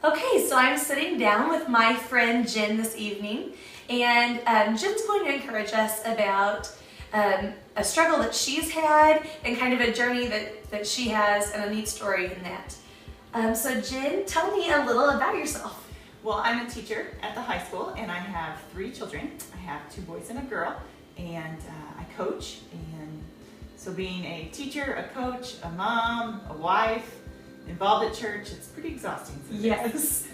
Okay, so I'm sitting down with my friend Jenn this evening, and Jenn's going to encourage us about a struggle that she's had and kind of a journey that she has and a neat story in that. So Jenn, tell me a little about yourself. Well, I'm a teacher at the high school, and I have 3 children. I have 2 boys and a girl, and I coach. And so being a teacher, a coach, a mom, a wife, involved at church, it's pretty exhausting. Yes.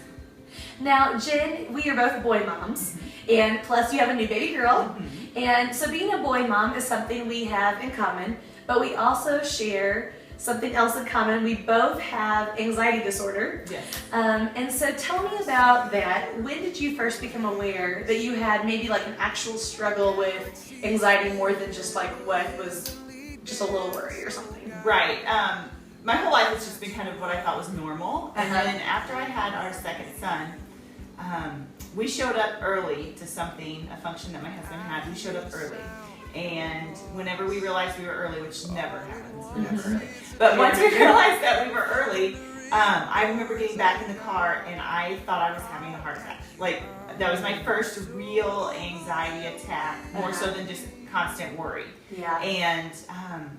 Now, Jenn, we are both boy moms, and plus you have a new baby girl. And so being a boy mom is something we have in common, but we also share something else in common. We both have anxiety disorder. Yes. And so tell me about that. When did you first become aware that you had maybe like an actual struggle with anxiety more than just like what was just a little worry or something? Right. My whole life has just been kind of what I thought was normal. And then after I had our second son, we showed up early to something, a function that my husband had. We showed up early. And whenever we realized we were early, which never happens, we're never early. But once we realized that we were early, I remember getting back in the car and I thought I was having a heart attack. Like, that was my first real anxiety attack, more so than just constant worry. Yeah. And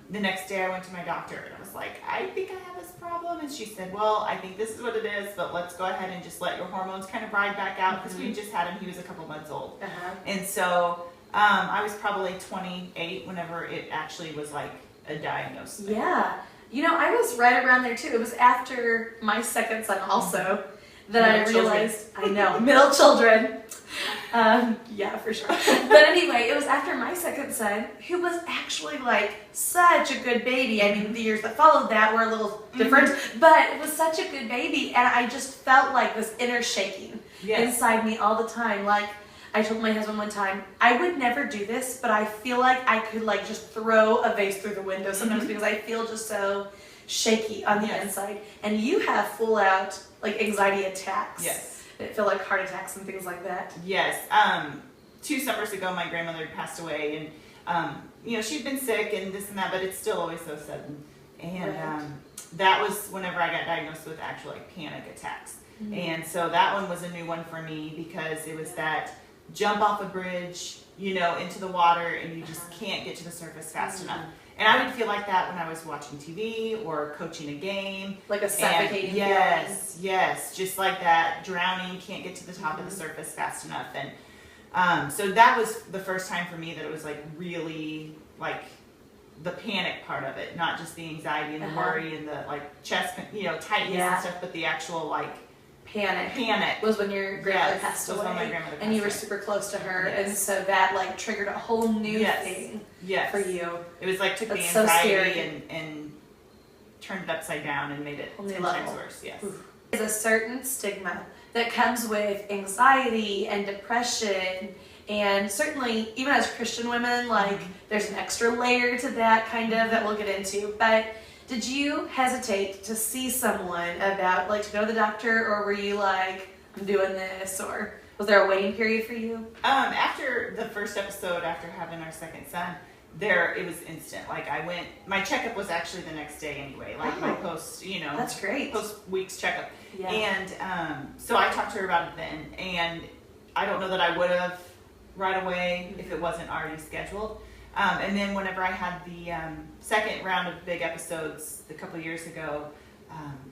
the next day I went to my doctor and I was like, I think I have this problem. And she said, well, I think this is what it is, but let's go ahead and just let your hormones kind of ride back out, because we just had him, he was a couple months old. And so I was probably 28 whenever it actually was like a diagnosis. Yeah. You know, I was right around there too. It was after my second son also that I realized, I know, middle children. Yeah, for sure. But anyway, it was after my second son, who was actually like such a good baby. I mean, the years that followed that were a little different, but it was such a good baby. And I just felt like this inner shaking inside me all the time. Like, I told my husband one time, I would never do this, but I feel like I could like just throw a vase through the window sometimes because I feel just so shaky on the inside. And you have full out like anxiety attacks. Yes. That feel like heart attacks and things like that. Yes. 2 summers ago, my grandmother passed away, and you know, she'd been sick and this and that, but it's still always so sudden. And that was whenever I got diagnosed with actual like panic attacks. And so that one was a new one for me, because it was that jump off a bridge, you know, into the water, and you just can't get to the surface fast enough. And I would feel like that when I was watching TV or coaching a game. Like a suffocating feeling. Yes, just like that, drowning, can't get to the top of the surface fast enough. And so that was the first time for me that it was like really like the panic part of it, not just the anxiety and the worry and the like chest, you know, tightness and stuff, but the actual like panic was when your grandmother passed away, when my grandmother and you were away. super close to her, and so that like triggered a whole new thing for you. It was like took the That's so anxiety scary. and turned it upside down and made it Whole new 10 level. times worse. Yes. There's a certain stigma that comes with anxiety and depression, and certainly even as Christian women, like there's an extra layer to that kind of that we'll get into. But did you hesitate to see someone about, like, to go to the doctor, or were you like, I'm doing this, or was there a waiting period for you? After the first episode, after having our second son, it was instant. Like, I went, my checkup was actually the next day anyway, like my post, you know. That's great. Post week's checkup. Yeah. And so I talked to her about it then, and I don't know that I would have right away if it wasn't already scheduled. And then whenever I had the second round of big episodes a couple years ago,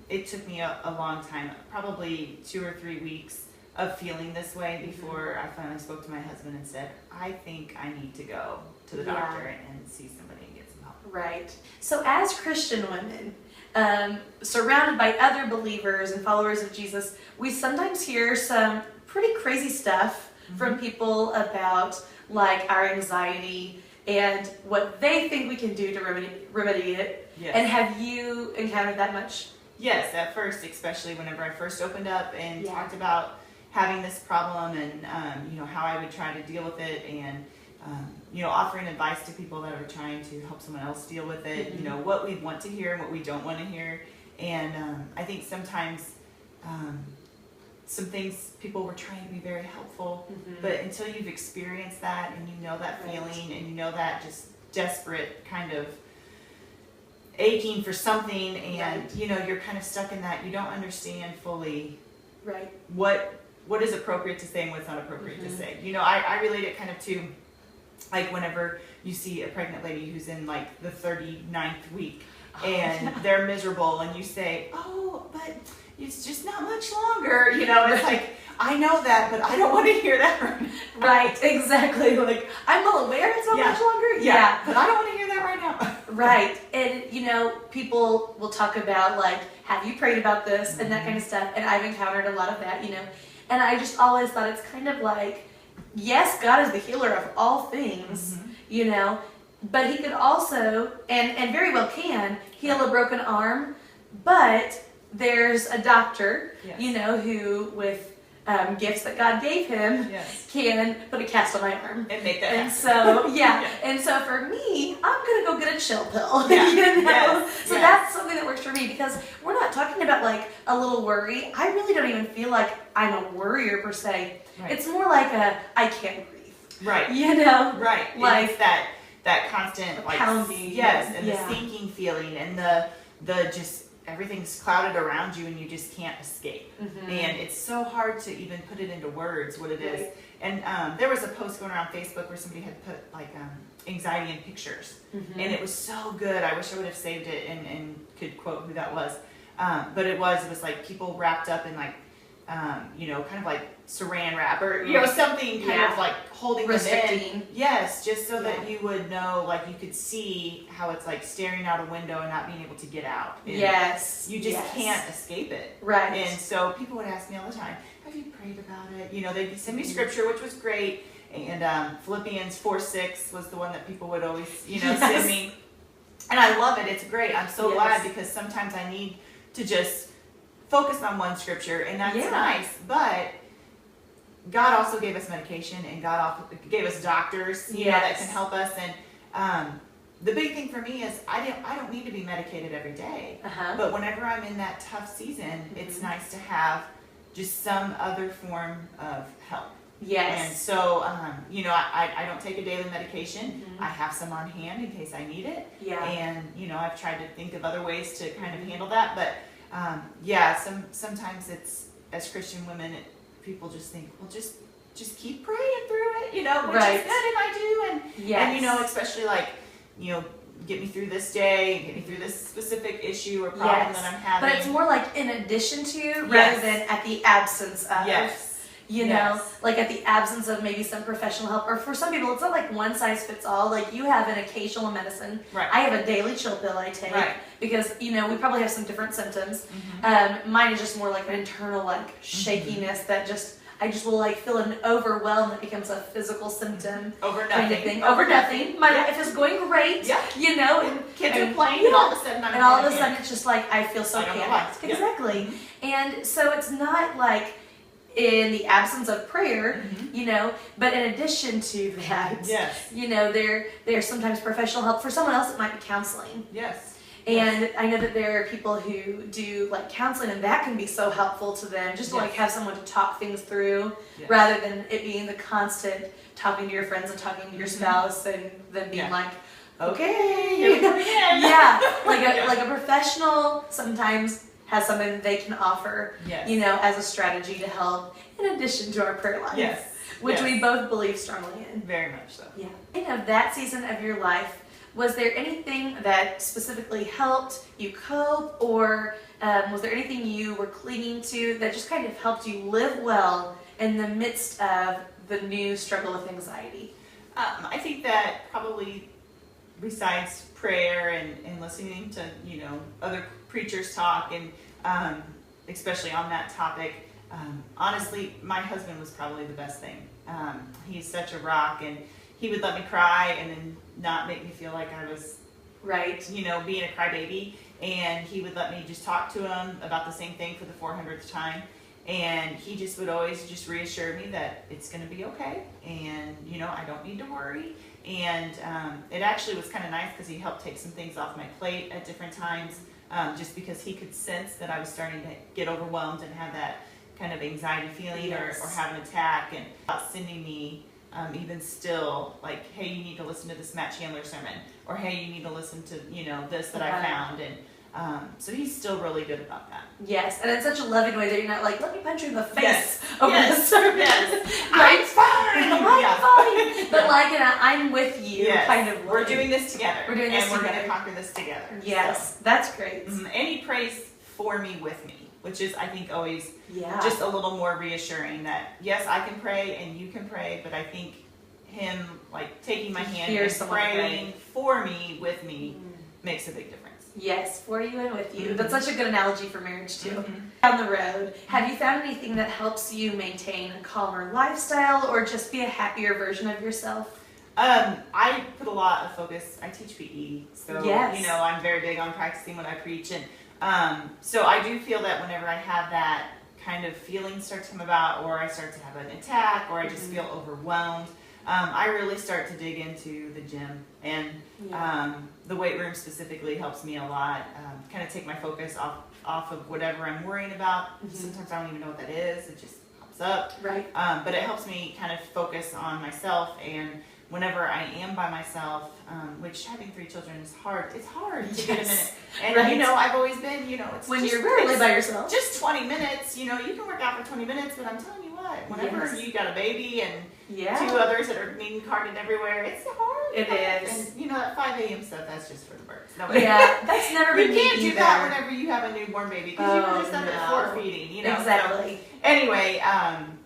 it took me a long time, probably 2 or 3 weeks of feeling this way before I finally spoke to my husband and said, I think I need to go to the doctor and see somebody and get some help. Right. So as Christian women, surrounded by other believers and followers of Jesus, we sometimes hear some pretty crazy stuff from people about like our anxiety and what they think we can do to remedy it. Yes. And have you encountered that much? Yes, at first, especially whenever I first opened up and talked about having this problem and you know, how I would try to deal with it, and you know, offering advice to people that are trying to help someone else deal with it, you know, what we want to hear and what we don't want to hear. And I think sometimes some things people were trying to be very helpful, but until you've experienced that and you know that feeling and you know that just desperate kind of aching for something, and you know, you're kind of stuck in that, you don't understand fully Right. what is appropriate to say and what's not appropriate to say. You know, I relate it kind of to, like, whenever you see a pregnant lady who's in like the 39th week and they're miserable, and you say, oh, but it's just not much longer. You know, it's like, I know that, but I don't want to hear that right now. Right, exactly. Like, I'm well aware it's not much longer. Yeah, but I don't want to hear that right now. Right. And, you know, people will talk about, like, have you prayed about this and that kind of stuff. And I've encountered a lot of that, you know. And I just always thought it's kind of like, yes, God is the healer of all things, you know, but he could also, and very well can, heal a broken arm. But there's a doctor, you know, who with gifts that God gave him can put a cast on my arm and make that and happen. So and so for me, I'm gonna go get a chill pill. You know, so that's something that works for me, because we're not talking about like a little worry. I really don't even feel like I'm a worrier per se. It's more like a I can't breathe. Right. You know. Right. Like it's that constant like pounding. Yes, and the sinking feeling, and the just everything's clouded around you and you just can't escape. And it's so hard to even put it into words what it is. And there was a post going around Facebook where somebody had put like anxiety in pictures. And it was so good. I wish I would have saved it and could quote who that was. But it was like people wrapped up in like, you know, kind of like saran wrap or, you know, something kind of like holding them in. Yes, just so that you would know, like you could see how it's like staring out a window and not being able to get out. And you just can't escape it. Right. And so people would ask me all the time, have you prayed about it? You know, they'd send me scripture, which was great. And Philippians 4:6 was the one that people would always, you know, send me. And I love it. It's great. I'm so glad, because sometimes I need to just focus on one scripture, and that's nice. But God also gave us medication, and God also gave us doctors, you know, that can help us. And the big thing for me is I don't need to be medicated every day. But whenever I'm in that tough season, it's nice to have just some other form of help. And so, you know, I don't take a daily medication. I have some on hand in case I need it. And, you know, I've tried to think of other ways to kind of handle that. But, sometimes it's, as Christian women, people just think, well, just keep praying through it, you know, which is good, and I do. And, you know, especially like, you know, get me through this day, get me through this specific issue or problem that I'm having. But it's more like in addition to, rather than at the absence of. You know, like at the absence of maybe some professional help. Or for some people, it's not like one size fits all. Like you have an occasional medicine. I have a daily chill pill I take because, you know, we probably have some different symptoms. Mine is just more like an internal like shakiness that I just will like feel an overwhelm that becomes a physical symptom. Over nothing. Kind of thing. Over nothing. My life is going great. You know, and kids are playing, and all of a sudden and all of a sudden it's just like I feel so panicked. Exactly. And so it's not like in the absence of prayer, you know, but in addition to that, you know, there's sometimes professional help. For someone else, it might be counseling. And I know that there are people who do like counseling, and that can be so helpful to them, just to like have someone to talk things through, rather than it being the constant talking to your friends and talking to your spouse and then being like, okay, here we go again. Like a professional sometimes has something that they can offer, you know, as a strategy to help in addition to our prayer life, which we both believe strongly in. Very much so. In that season of your life, was there anything that specifically helped you cope, or was there anything you were clinging to that just kind of helped you live well in the midst of the new struggle with anxiety? I think that probably besides prayer and listening to, you know, other preachers talk, and especially on that topic, honestly, my husband was probably the best thing. He's such a rock, and he would let me cry and then not make me feel like I was you know, being a crybaby, and he would let me just talk to him about the same thing for the 400th time, and he just would always just reassure me that it's going to be okay, and, you know, I don't need to worry. And it actually was kind of nice because he helped take some things off my plate at different times, just because he could sense that I was starting to get overwhelmed and have that kind of anxiety feeling or have an attack, and sending me even still like, hey, you need to listen to this Matt Chandler sermon, or hey, you need to listen to, you know, this that I found. And So he's still really good about that. Yes, and in such a loving way that you're not like, let me punch you in the face Yes. over the service. Yes. Right? I'm fine. I'm fine. But like, I'm with you Yes. kind of way. We're doing this together. We're doing this and we're together. going to conquer this together. Yes, that's great. And he prays for me with me, which is, I think, always Yeah. just a little more reassuring that, yes, I can pray and you can pray, but I think him, like, taking my hand Hear and someone praying for me, with me, makes a big difference. Yes, for you and with you. Mhm. That's such a good analogy for marriage too. Mhm. Down the road, have you found anything that helps you maintain a calmer lifestyle or just be a happier version of yourself? I put a lot of focus. I teach PE, so Yes. you know I'm very big on practicing what I preach, and so I do feel that whenever I have that kind of feeling start to come about, or I start to have an attack, or I just feel overwhelmed, I really start to dig into the gym, and the weight room specifically helps me a lot. Kind of take my focus off of whatever I'm worrying about. Sometimes I don't even know what that is. It just pops up. Right. But it helps me kind of focus on myself, and whenever I am by myself, which having 3 children is hard. It's hard to get a minute. And Right. you know, I've always been, you know, it's When just, you're rarely it's by yourself. just 20 minutes. You know, you can work out for 20 minutes, but I'm telling you what, whenever Yes. you got a baby and Yeah. 2 others that are being carted everywhere, it's hard. It is. And you know, that 5 a.m. stuff, that's just for the birds. Yeah, that's never You been can't me do that either. whenever you have a newborn baby, because you really stuff at floor feeding, you know. Exactly. So, anyway,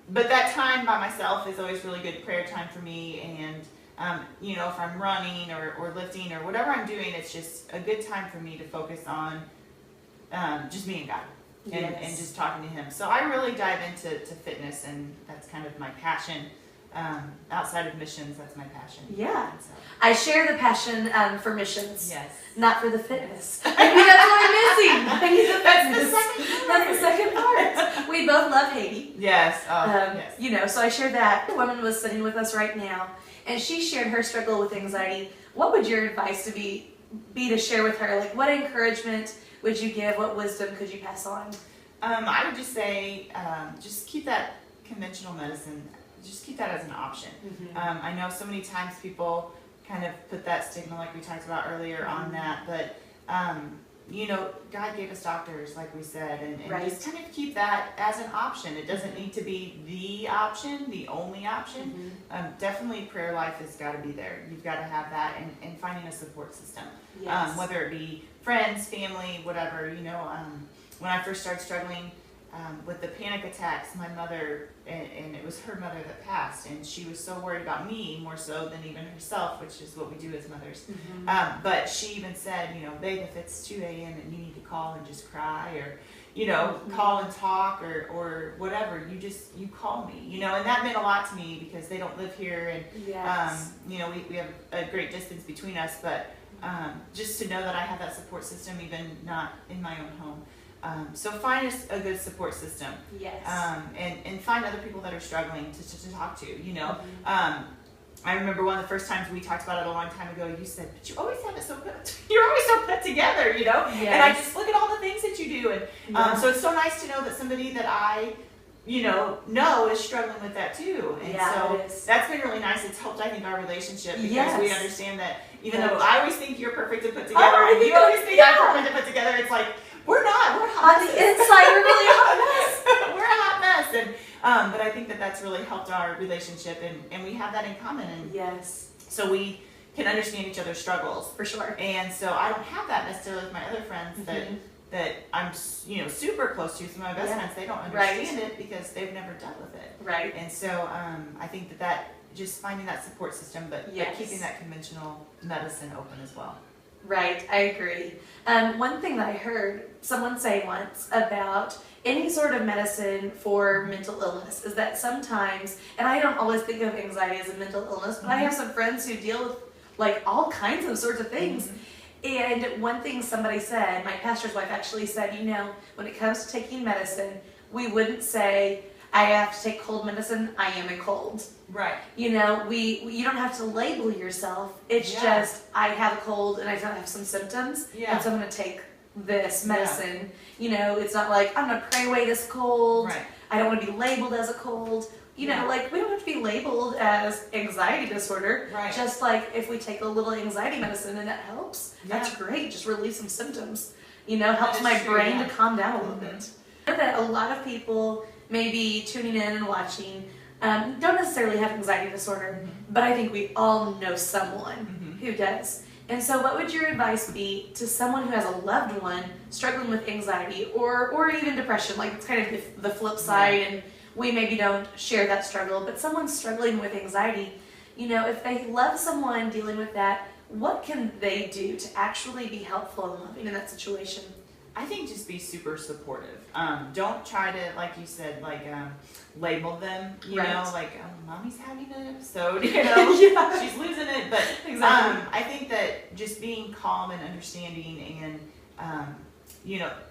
but that time by myself is always really good prayer time for me, and you know, if I'm running or lifting or whatever I'm doing, it's just a good time for me to focus on just me and God, and just talking to Him. So I really dive into fitness, and that's kind of my passion. Outside of missions, that's my passion. Yeah. So, I share the passion for missions. yes. Not for the fitness. Maybe that's what I'm missing. I need the That's the fitness. second part. That's the second part. We both love Haiti. Yes. Yes. You know, so I shared that. The woman was sitting with us right now, and she shared her struggle with anxiety. What would your advice to be to share with her? Like, what encouragement would you give? What wisdom could you pass on? I would just say, just keep that conventional medicine. Just keep that as an option. I know so many times people kind of put that stigma, like we talked about earlier, on that, but you know, God gave us doctors, like we said, and just kind of keep that as an option. It doesn't need to be the option, the only option. Definitely prayer life has got to be there. You've got to have that, and finding a support system, whether it be friends, family, whatever. You know, when I first started struggling with the panic attacks, my mother, and it was her mother that passed, and she was so worried about me, more so than even herself, which is what we do as mothers. But she even said, you know, babe, if it's 2 a.m. and you need to call and just cry, or, you know, call and talk, or whatever, you call me, you know, and that meant a lot to me, because they don't live here, and, you know, we have a great distance between us, but just to know that I have that support system, even not in my own home. So find a good support system. Yes. And find other people that are struggling to talk to, you know. I remember one of the first times we talked about it a long time ago, you said, but you always have it so good. You're always so put together, you know. And I just look at all the things that you do. And so it's so nice to know that somebody that I, you know is struggling with that too. And so that's been really nice. It's helped, I think, our relationship, because we understand that even though I always think you're perfect to put together, and you always think I'm perfect to put together, it's like, we're not. We're hot on the inside. We're really a hot mess. We're a hot mess, and but I think that that's really helped our relationship, and we have that in common. And so we can understand each other's struggles, for sure. And so I don't have that necessarily with my other friends that I'm, you know, super close to. Some of my best friends, they don't understand it because they've never dealt with it. Right. And so I think that just finding that support system, but keeping that conventional medicine open as well. Right, I agree. One thing that I heard someone say once about any sort of medicine for mental illness is that sometimes, and I don't always think of anxiety as a mental illness, but I have some friends who deal with like all kinds of sorts of things. And one thing somebody said, my pastor's wife actually said, you know, when it comes to taking medicine, we wouldn't say, I have to take cold medicine, I am a cold. Right. You know, you don't have to label yourself. It's just, I have a cold and I have some symptoms, and so I'm going to take this medicine. You know, it's not like, I'm going to pray away this cold. Right. I don't want to be labeled as a cold. You know, like, we don't have to be labeled as anxiety disorder. Right. Just like if we take a little anxiety medicine and that helps, that's great. Just release some symptoms. helps my true, brain yeah. to calm down a little bit. I know that a lot of people maybe tuning in and watching don't necessarily have anxiety disorder, but I think we all know someone who does. And so what would your advice be to someone who has a loved one struggling with anxiety or even depression? Like, it's kind of the flip side, and we maybe don't share that struggle, but someone struggling with anxiety, if they love someone dealing with that, what can they do to actually be helpful and loving in that situation? I think just be super supportive. Don't try to, like you said, label them, mommy's having an episode, Yeah. she's losing it. But Exactly. I think that just being calm and understanding and,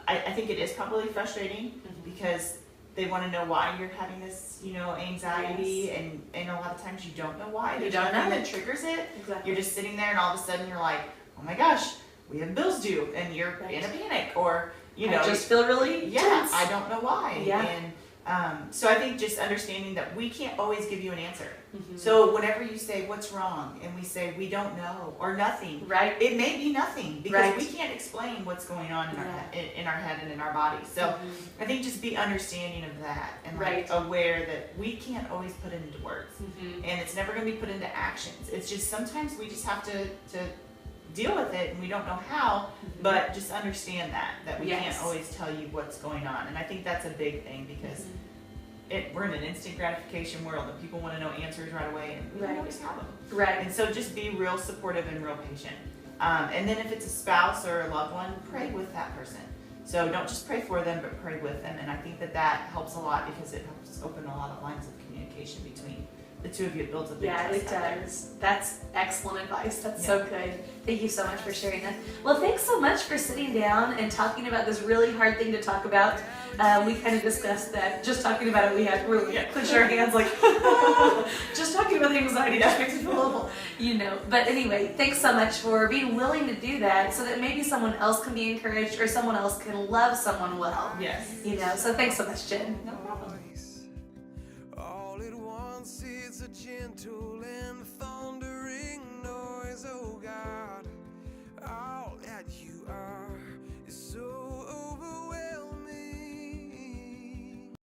I think it is probably frustrating because they want to know why you're having this, anxiety, and a lot of times you don't know why. There's nothing that triggers it. Exactly. You're just sitting there and all of a sudden you're like, oh my gosh, we have bills due, and you're in a panic, or I just feel really tense. I don't know why. Yeah. And so I think just understanding that we can't always give you an answer. So whenever you say what's wrong, and we say we don't know or nothing, Right. it may be nothing because Right. we can't explain what's going on in our head and in our body. So I think just be understanding of that and aware that we can't always put it into words, and it's never going to be put into actions. It's just sometimes we just have to deal with it, and we don't know how, but just understand that we can't always tell you what's going on. And I think that's a big thing because we're in an instant gratification world, and people want to know answers right away, and we don't always have them. Right. And so just be real supportive and real patient. And then if it's a spouse or a loved one, pray with that person. So don't just pray for them, but pray with them. And I think that helps a lot because it helps open a lot of lines of communication between the two of you. It builds a big trust. It does. That's excellent advice. That's so good. Thank you so much for sharing that. Well, thanks so much for sitting down and talking about this really hard thing to talk about. We kind of discussed that just talking about it, we're clenching our hands like, just talking about the anxiety just makes me feel awful, But anyway, thanks so much for being willing to do that so that maybe someone else can be encouraged or someone else can love someone well. Yes. So thanks so much, Jen. No problem. All at once it's a gentle and thundering noise, oh God.